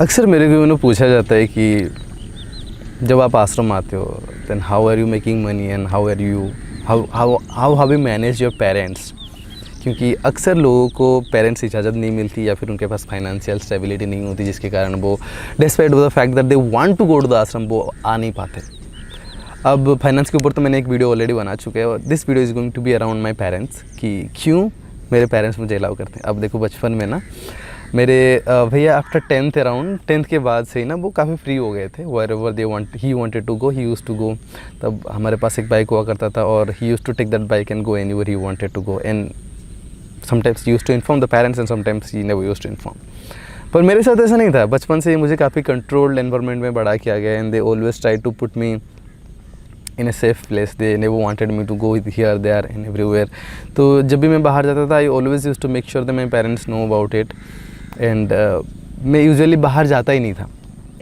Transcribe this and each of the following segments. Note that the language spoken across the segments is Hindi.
अक्सर मेरे को उन्हें पूछा जाता है कि जब आप आश्रम आते हो then how are you making money and how are you how have you manage your parents. क्योंकि अक्सर लोगों को पेरेंट्स से इजाज़त नहीं मिलती या फिर उनके पास फाइनेंशियल स्टेबिलिटी नहीं होती, जिसके कारण वो despite of the fact that they want to go to the ashram वो आ नहीं पाते। अब फाइनेंस के ऊपर तो मैंने एक वीडियो ऑलरेडी बना चुका है और this video is going to be around my parents कि क्यों मेरे पेरेंट्स मुझे अलाउ करते हैं। अब देखो बचपन में ना मेरे भैया आफ्टर 10th अराउंड 10th के बाद से ही ना वो काफ़ी फ्री हो गए थे। Wherever they he wanted to go he used to go. तब हमारे पास एक बाइक हुआ करता था और he used to take that bike and go anywhere he wanted to go and sometimes used to inform the parents and sometimes he never used to inform. पर मेरे साथ ऐसा नहीं था। बचपन से मुझे काफ़ी कंट्रोल्ड एनवायरनमेंट में बड़ा किया गया and they always try to put me in a safe place. They never wanted me to go here there and everywhere. तो जब भी मैं बाहर जाता था I always used to make sure that my parents know about it and मैं यूजुअली बाहर जाता ही नहीं था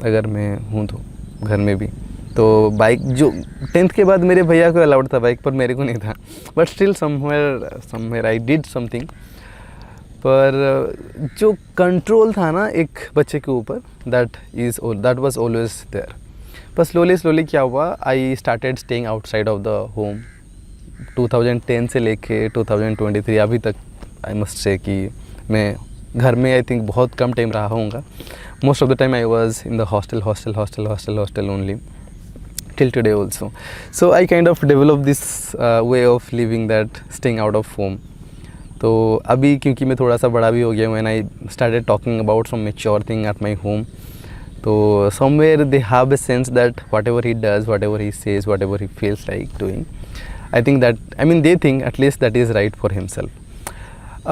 अगर मैं हूँ तो घर में भी। तो बाइक जो 10th के बाद मेरे भैया को अलाउड था बाइक पर, मेरे को नहीं था। But still somewhere I did something. पर जो कंट्रोल था ना एक बच्चे के ऊपर दैट वाज ऑलवेज देयर। पर स्लोली क्या हुआ, I started staying outside of the home 2010 से लेके 2023 अभी तक। आई मस्ट से कि मैं घर में आई थिंक बहुत कम टाइम रहा होऊंगा। Most of the time I was in the hostel only till today also. So I kind of developed this way of living, that staying out of home. तो अभी क्योंकि मैं थोड़ा सा बड़ा भी हो गया हूँ and I started talking about some mature thing at my home. तो somewhere they have a sense that whatever he does, whatever he says, whatever he feels like doing, I think that, I mean they think at least that is right for himself.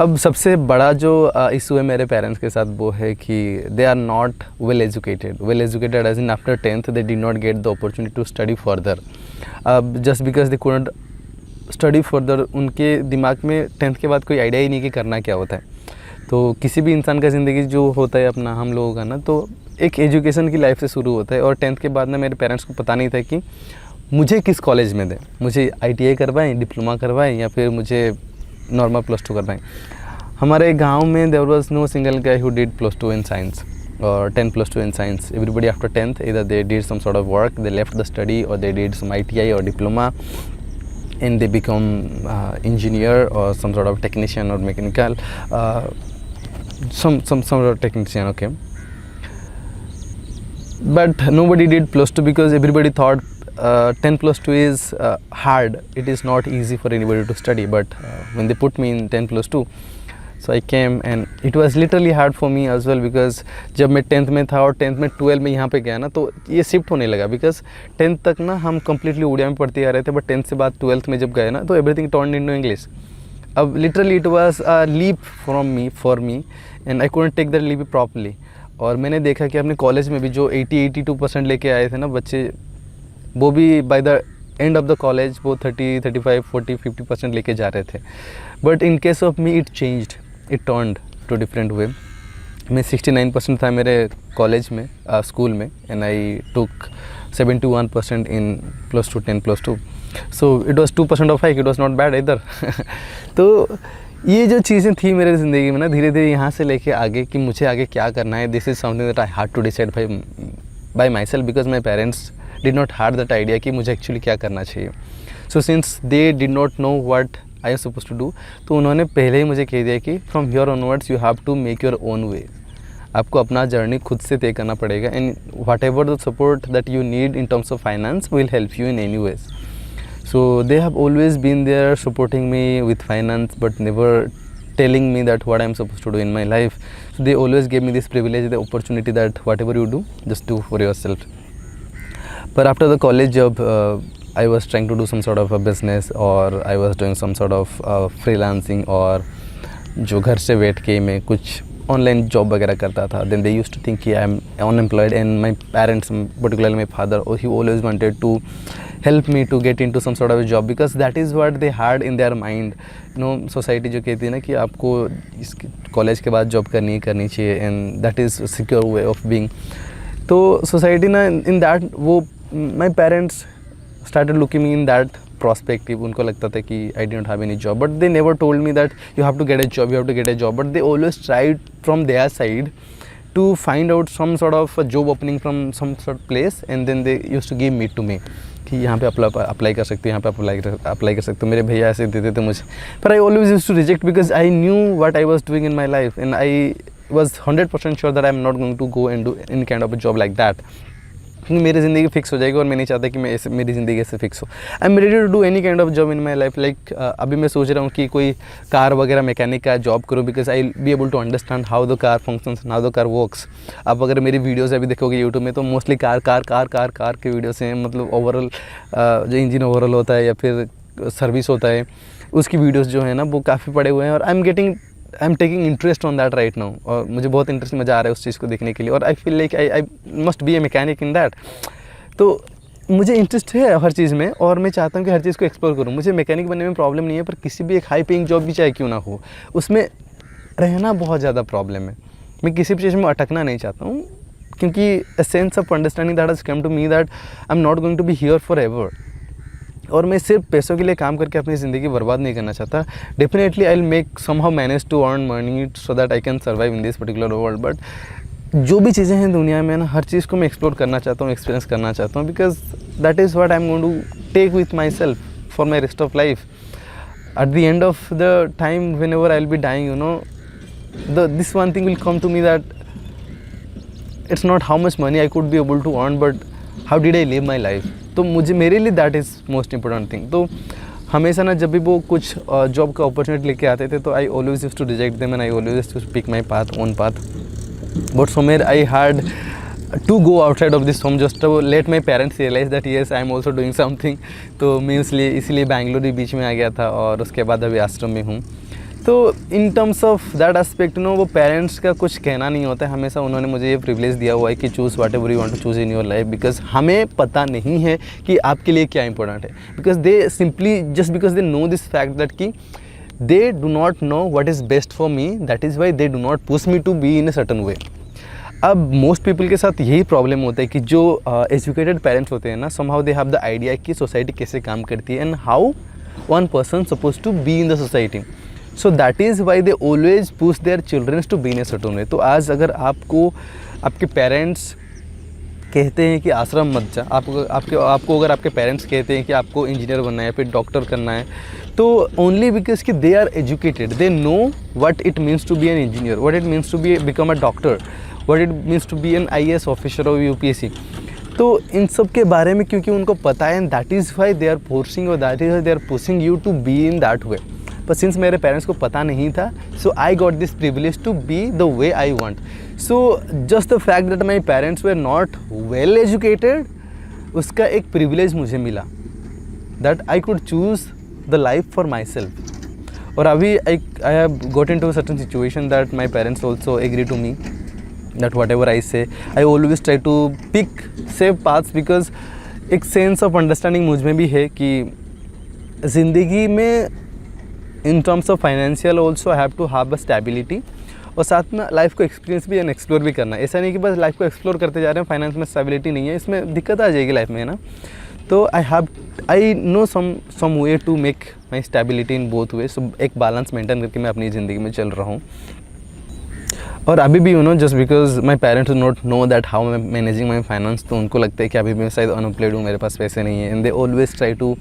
अब सबसे बड़ा जो इशू है मेरे पेरेंट्स के साथ वो है कि they are not well educated as in after 10th they did not get the opportunity to study further. अब just because they couldn't study further, उनके दिमाग में 10th के बाद कोई आइडिया ही नहीं कि करना क्या होता है। तो किसी भी इंसान का ज़िंदगी जो होता है अपना हम लोगों का ना, तो एक एजुकेशन की लाइफ से शुरू होता है। और 10th के बाद ना मेरे पेरेंट्स को पता नहीं था कि मुझे किस कॉलेज में दें, मुझे ITI करवाएं, डिप्लोमा करवाएं या फिर मुझे नॉर्मल +2 करवाएं। हमारे गांव में there was no single guy who did +2 in science और 10 +2 in science. Everybody after 10th either they did some sort of work, they left the study, or they did some ITI or diploma and they become engineer or some sort of technician or mechanical some sort of technician, okay. But nobody did +2 because everybody thought 10 +2 is hard. It is not easy for anybody to study. But when they put me in 10 +2, so I came and it was literally hard for me as well because जब मैं 10th में था और 10th में 12 में यहाँ पे गया ना, तो ये शिफ्ट होने लगा बिकॉज 10th तक ना हम कम्प्लीटली उड़िया में पढ़ते आ रहे थे। बट 10th से बाद 12th में जब गए ना तो एवरीथिंग टर्न इनटू इंग्लिश। अब literally it was a leap for me and I couldn't take that leap properly. और मैंने देखा कि अपने कॉलेज में भी जो 80-82% लेके आए थे ना बच्चे, वो भी by the end of the college वो 30, 35, 40, 50% लेके जा रहे थे। But in case of me it changed, it turned to different way. मैं 69% था मेरे कॉलेज में स्कूल में and I took 71% in +2 10 +2। So it was 2% of hike, it was not bad इधर। तो ये जो चीज़ें थी मेरे ज़िंदगी में ना, धीरे धीरे यहाँ से लेके आगे कि मुझे आगे क्या करना है, this is something that I had to decide by myself because my parents did not had that idea कि मुझे एक्चुअली क्या करना चाहिए। So since they did not know what I am suppose to do, तो उन्होंने पहले ही मुझे कह दिया कि from here onwards you have to make your own way. आपको अपना जर्नी खुद से तय करना पड़ेगा and what ever the support that you need in terms of finance will help you in any ways. So they have always been there supporting me with finance but never telling me that what I am supposed to do in my life. So they always gave me this privilege, the opportunity that whatever you do, just do for yourself. But after the college job, I was trying to do some sort of a business or I was doing some sort of freelancing और जो घर से बैठ के मैं कुछ ऑनलाइन जॉब वगैरह करता था। Then they used to think कि I am unemployed and my parents, particularly my father, he always wanted to help me to get into some sort of a job because that is what they had in their mind. You know, society जो कहती है ना कि आपको इस कॉलेज के बाद जॉब करनी चाहिए and that is a secure way of being. तो सोसाइटी ना in that वो my parents started looking me in that prospective. उनको लगता था कि I did not have any job but they never told me that you have to get a job, but they always tried from their side to find out some sort of a job opening from some sort of place, and then they used to give me to me कि यहाँ पे अप्लाई कर सकते हो, यहाँ पे अप्लाई कर सकते हो। मेरे भैया ऐसे देते थे मुझे, पर I always used to reject because I knew what I was doing in my life, and I was 100% sure that I am not going to go and do any kind of a job like that, क्योंकि मेरी ज़िंदगी फिक्स हो जाएगी और मैं नहीं चाहता कि मैं ऐसे मेरी ज़िंदगी ऐसे फिक्स हो। I am ready to do any kind of job in my life. Like अभी मैं सोच रहा हूँ कि कोई कार वगैरह मैकेनिक का जॉब करूँ, because I be able to understand how the car functions, how the car works. आप अगर मेरी वीडियोज़ अभी देखोगे यूट्यूब में तो मोस्टली कार के वीडियोज़ हैं, मतलब ओवरऑल जो इंजन ओवरऑल होता है या फिर सर्विस होता है उसकी वीडियोज़ जो है ना वो काफ़ी पड़े हुए हैं, और I am taking interest on that right now, और मुझे बहुत इंटरेस्ट मज़ा आ रहा है उस चीज़ को देखने के लिए, और I feel like I must be A mechanic in that. तो मुझे इंटरेस्ट है हर चीज़ में, और मैं चाहता हूँ कि हर चीज़ को एक्सप्लोर करूँ। मुझे मैकेनिक बनने में प्रॉब्लम नहीं है, पर किसी भी एक हाई पेइंग जॉब भी चाहे क्यों ना हो, उसमें रहना बहुत ज़्यादा प्रॉब्लम है। मैं किसी भी चीज़ में अटकना नहीं चाहता हूँ, क्योंकि a sense of understanding that has come to me that I am not going to be here forever. और मैं सिर्फ पैसों के लिए काम करके अपनी ज़िंदगी बर्बाद नहीं करना चाहता। Definitely I will make somehow manage to earn money so that I can survive in this particular world, but जो भी चीज़ें हैं दुनिया में ना, हर चीज़ को मैं एक्सप्लोर करना चाहता हूँ, एक्सपीरियंस करना चाहता हूँ, because that is what I am going to take with myself for my rest of life. At the end of the time whenever I will be dying, you know, this one thing will come to me that it's not how much money I could be able to earn, but how did I live my life. तो मुझे, मेरे लिए that is most important thing. तो हमेशा ना जब भी वो कुछ जॉब का अपॉर्चुनिटी लेके आते थे तो I always used to reject them, and I always used to pick my path, own path. But somewhere I had to go outside of this home just to let my parents realize that yes I am also doing something। तो मैं इसलिए बैंगलोर भी बीच में आ गया था, और उसके बाद अभी आश्रम में हूँ। तो in terms of that aspect no, वो पेरेंट्स का कुछ कहना नहीं होता है। हमेशा उन्होंने मुझे ये प्रिविलेज दिया हुआ है कि choose whatever you want to choose in your life, because हमें पता नहीं है कि आपके लिए क्या इंपॉर्टेंट है, because they simply just because they know this fact that कि they do not know what is best for me, that is why they do not push me to be in a certain way। अब मोस्ट पीपल के साथ यही प्रॉब्लम होता है कि जो एजुकेटेड पेरेंट्स होते हैं ना, somehow they have the idea कि सोसाइटी कैसे काम करती है, and how one person suppose to be in the society. So that is why they always push their childrens to be in a certain way. तो आज अगर आपको आपके पेरेंट्स कहते हैं कि आश्रम मत जा, आपको अगर आपके पेरेंट्स कहते हैं कि आपको इंजीनियर बनना है या फिर डॉक्टर करना है, तो ओनली बिकॉज कि they are educated, they know what it means to be an engineer, what it means to be become a doctor, what it means to be an IAS officer और UPSC। तो इन सब के बारे में क्योंकि उनको पता है, and that is why they are forcing और that is why they are pushing you to be in that way. पर सिंस मेरे पेरेंट्स को पता नहीं था, so I got this privilege to be the way I want. So just the fact that my parents were not well educated, उसका एक प्रिविलेज मुझे मिला, that I could choose the life for myself. और अभी आई have got into certain situation that my parents also agree to me that whatever I say I always try to pick safe paths, because एक सेंस ऑफ अंडरस्टैंडिंग मुझ में भी है कि ज़िंदगी में in terms of financial also I have to have a stability, और साथ में लाइफ को एक्सपीरियंस भी एंड एक्सप्लोर भी करना है। ऐसा नहीं कि बस लाइफ को एक्सप्लोर करते जा रहे हैं, फाइनेंस में स्टेबिलिटी नहीं है, इसमें दिक्कत आ जाएगी लाइफ में, है ना। तो I know some way to make my stability in both way. So एक बैलेंस मेंटेन करके मैं अपनी ज़िंदगी में चल रहा हूँ। और अभी भी you know, just because my parents do not know that how I am managing my finance, तो उनको लगता है कि अभी भी मैं शायद अनएम्प्लॉयड हूँ, मेरे पास पैसे नहीं है, and they always try to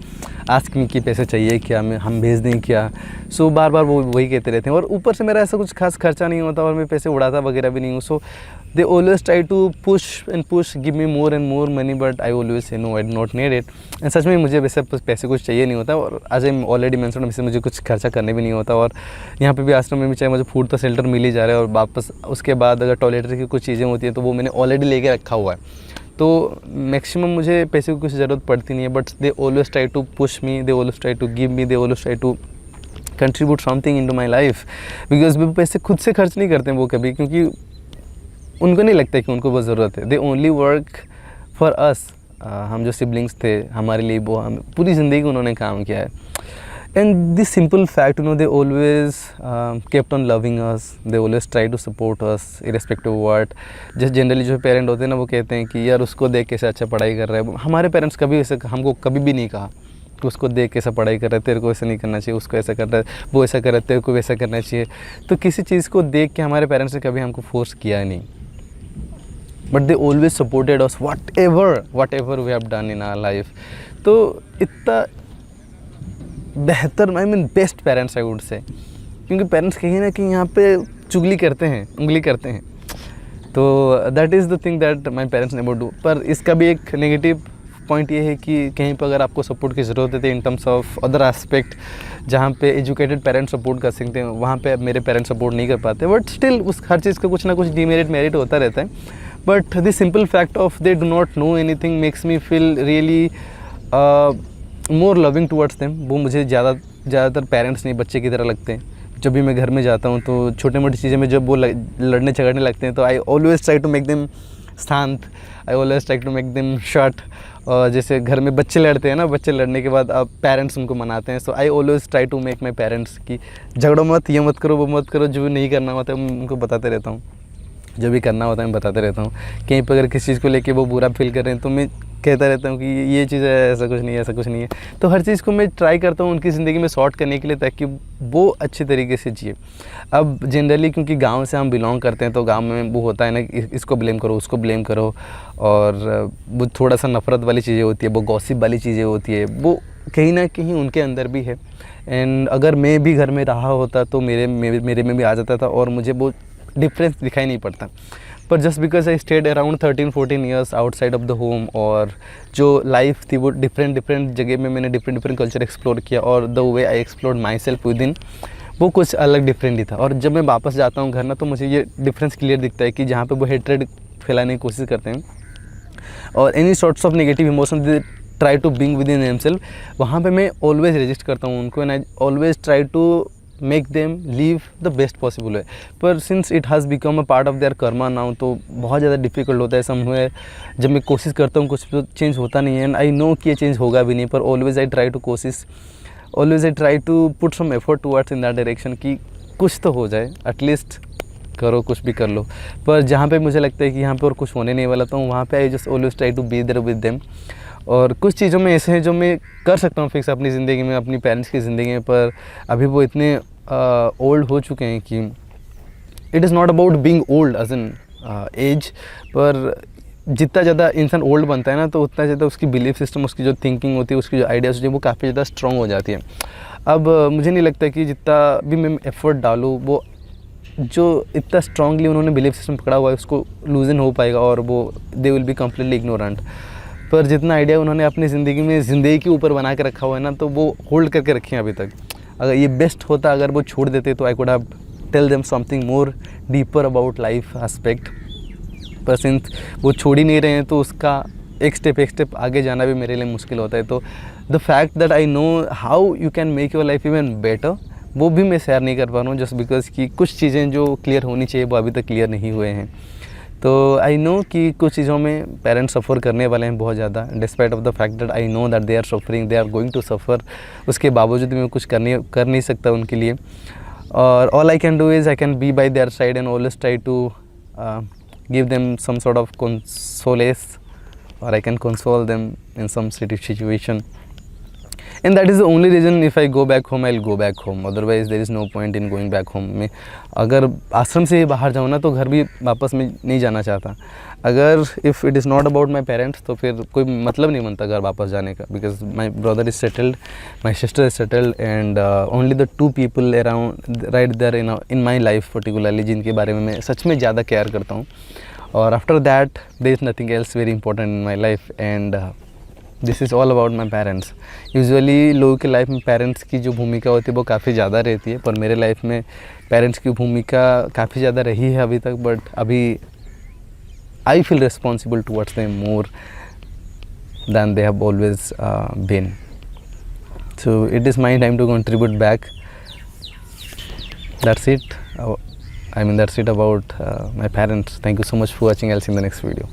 ask me कि पैसे चाहिए क्या, हम भेज दें क्या। सो बार बार वो वही कहते रहते हैं, और ऊपर से मेरा ऐसा कुछ खास खर्चा नहीं होता और मैं पैसे उड़ाता वगैरह भी नहीं हूँ। So they always try to push give me more and more money, but I always say no, I do not need it. And सच में मुझे वैसे पैसे कुछ चाहिए नहीं होता, और एज आई ऑलरेडी मेंशन, वैसे मुझे कुछ खर्चा करने भी नहीं होता। और यहाँ पे भी आश्रम में भी चाहे मुझे फूड तो शेल्टर मिल ही जा रहा है, और वापस उसके बाद अगर टॉयलेटरी की कुछ चीज़ें होती हैं तो वो मैंने ऑलरेडी लेके रखा हुआ है। तो मैक्सिमम मुझे पैसे की कुछ ज़रूरत पड़ती नहीं है, but they always try to push me, they always try to give me, they always try to contribute something into my life, because वो पैसे खुद से खर्च नहीं करते हैं वो कभी, क्योंकि उनको नहीं लगता कि उनको बहुत ज़रूरत है। They only work for us. हम जो सिबलिंग्स थे हमारे लिए, वो हम पूरी ज़िंदगी उन्होंने काम किया है। And this simple fact, you know, they always kept on loving us, they always try to support us irrespective what. जैसे जनरली जो पेरेंट होते हैं ना, वो कहते हैं कि यार उसको देख कैसे अच्छा पढ़ाई कर रहा है। हमारे पेरेंट्स कभी ऐसे हमको कभी भी नहीं कहा कि उसको देख कैसा पढ़ाई कर रहा है, तेरे को ऐसा नहीं करना चाहिए, उसको ऐसा कर रहा है, वो ऐसा कर रहा है, तेरे को वैसा करना चाहिए। तो किसी चीज़ को देख के हमारे पेरेंट्स ने कभी हमको फोर्स किया नहीं। But they always supported us whatever we have done in our life. तो इतना बेहतर, I mean best parents I would say, क्योंकि पेरेंट्स कहीं ना कहीं यहाँ पे चुगली करते हैं, उंगली करते हैं। तो that is the thing that my parents never do. पर इसका भी एक नेगेटिव पॉइंट ये है कि कहीं पर अगर आपको सपोर्ट की ज़रूरत है इन टर्म्स ऑफ अदर एस्पेक्ट, जहाँ पे एजुकेटेड पेरेंट्स सपोर्ट कर सकते हैं, वहाँ पे मेरे पेरेंट्स सपोर्ट नहीं कर पाते। बट स्टिल उस हर चीज़ का कुछ ना कुछ डीमेरिट मेरिट होता रहता है। But the simple fact of they do not know anything makes me feel really more loving towards them. वो मुझे ज़्यादातर पेरेंट्स नहीं बच्चे की तरह लगते हैं। जब भी मैं घर में जाता हूँ तो छोटी मोटी चीज़ें में जब वो लड़ने झगड़ने लगते हैं तो I always try to make them शांत, I always try to make them shut. और जैसे घर में बच्चे लड़ते हैं ना, बच्चे लड़ने के बाद अब पेरेंट्स उनको मनाते हैं। So I always try to make my parents कि झगड़ो मत, ये मत करो, वो मत करो। जो नहीं करना होता है उनको बताते रहता हूँ, जो भी करना होता है मैं बताते रहता हूँ। कहीं पर अगर किसी चीज़ को लेके वो बुरा फील कर रहे हैं तो मैं कहता रहता हूँ कि ये चीज़ है, ऐसा कुछ नहीं है, ऐसा कुछ नहीं है। तो हर चीज़ को मैं ट्राई करता हूँ उनकी ज़िंदगी में सॉर्ट करने के लिए, ताकि वो अच्छे तरीके से जिए। अब जनरली क्योंकि गांव से हम बिलोंग करते हैं तो गांव में वो होता है ना, इसको ब्लेम करो, उसको ब्लेम करो, और वो थोड़ा सा नफ़रत वाली चीज़ें होती है, वो गॉसिप वाली चीज़ें होती है, वो कहीं ना कहीं उनके अंदर भी है। एंड अगर मैं भी घर में रहा होता तो मेरे में भी आ जाता था और मुझे वो डिफरेंस दिखाई नहीं पड़ता। पर just because I stayed around 13-14 years outside of the home, और जो लाइफ थी वो डिफरेंट जगह में मैंने डिफरेंट कल्चर एक्सप्लोर किया, और the way I explore my self with in, वो कुछ अलग डिफरेंट ही था। और जब मैं वापस जाता हूँ घर ना तो मुझे ये डिफरेंस क्लियर दिखता है कि जहाँ पे वो हेट्रेड फैलाने की कोशिश करते हैं और any sorts of negative emotion they try to bring within themselves, वहाँ पे मैं ऑलवेज रजिस्ट करता हूँ उनको, and I always try to make them live the best possible way. पर since it has become a part of their karma now, तो बहुत ज़्यादा डिफिकल्ट होता है समवेयर। जब मैं कोशिश करता हूँ कुछ तो चेंज होता नहीं है, एंड आई नो कि ये चेंज होगा भी नहीं, पर always I try to put some effort towards in that direction कि कुछ तो हो जाए, एटलीस्ट करो, कुछ भी कर लो। पर जहाँ पे मुझे लगता है कि यहाँ पे और कुछ होने नहीं वाला, तो वहाँ पे I just always try to be there with them. और कुछ चीज़ों में ऐसे हैं जो मैं कर सकता हूँ फिक्स अपनी ज़िंदगी में, अपनी पेरेंट्स की ज़िंदगी में, पर अभी वो इतने ओल्ड हो चुके हैं कि it is not about being old age an age, पर जितना ज़्यादा इंसान ओल्ड बनता है ना तो उतना ज़्यादा उसकी बिलीफ सिस्टम, उसकी जो थिंकिंग होती है, उसकी जो आइडियाज़ होती है, वो काफ़ी ज़्यादा स्ट्रॉन्ग हो जाती है। अब मुझे नहीं लगता कि जितना भी मैं एफर्ट डालूँ, वो जो इतना स्ट्रांगली उन्होंने बिलीफ सिस्टम पकड़ा हुआ है उसको लूजन हो पाएगा, और वो they will be completely ignorant. पर जितना आइडिया उन्होंने अपनी ज़िंदगी के ऊपर बना के रखा हुआ है ना, तो वो होल्ड करके रखे हैं अभी तक। अगर ये बेस्ट होता, अगर वो छोड़ देते, तो I could have tell them something more deeper about life aspect. पर सिंस वो छोड़ ही नहीं रहे हैं तो उसका एक स्टेप आगे जाना भी मेरे लिए मुश्किल होता है। तो the fact that I know how you can make your life even better, वो भी मैं शेयर नहीं कर पा रहा हूँ, जस्ट बिकॉज कि कुछ चीज़ें जो क्लियर होनी चाहिए वो अभी तक क्लियर नहीं हुए हैं। तो आई नो कि कुछ चीज़ों में पेरेंट्स सफ़र करने वाले हैं बहुत ज़्यादा, despite of the fact that I know that they are suffering, they are going to suffer. उसके बावजूद मैं कुछ कर नहीं सकता उनके लिए। और all I can do is I can be by their side and always try to give them some sort of consolence, or I can console them in some situation, and that is the only reason if I go back home I'll go back home, otherwise there is no point in going back home। मैं अगर आश्रम से बाहर जाऊँ ना तो घर भी वापस मैं नहीं जाना चाहता। अगर if it is not about my parents तो फिर कोई मतलब नहीं बनता घर वापस जाने का, because my brother is settled, my sister is settled, and only the two people around right there in my life particularly जिनके बारे में मैं सच में ज़्यादा केयर करता हूँ। और after that there is nothing else very important in my life, and this is all about my parents. Usually लोगों की लाइफ में पेरेंट्स की जो भूमिका होती है वो काफ़ी ज़्यादा रहती है, पर मेरे लाइफ में पेरेंट्स की भूमिका काफ़ी ज़्यादा रही है अभी तक, बट अभी I feel responsible towards them more than they have always been. So it is my time to contribute back. That's it. That's it about my parents. Thank you so much for watching. I'll see you in the next video.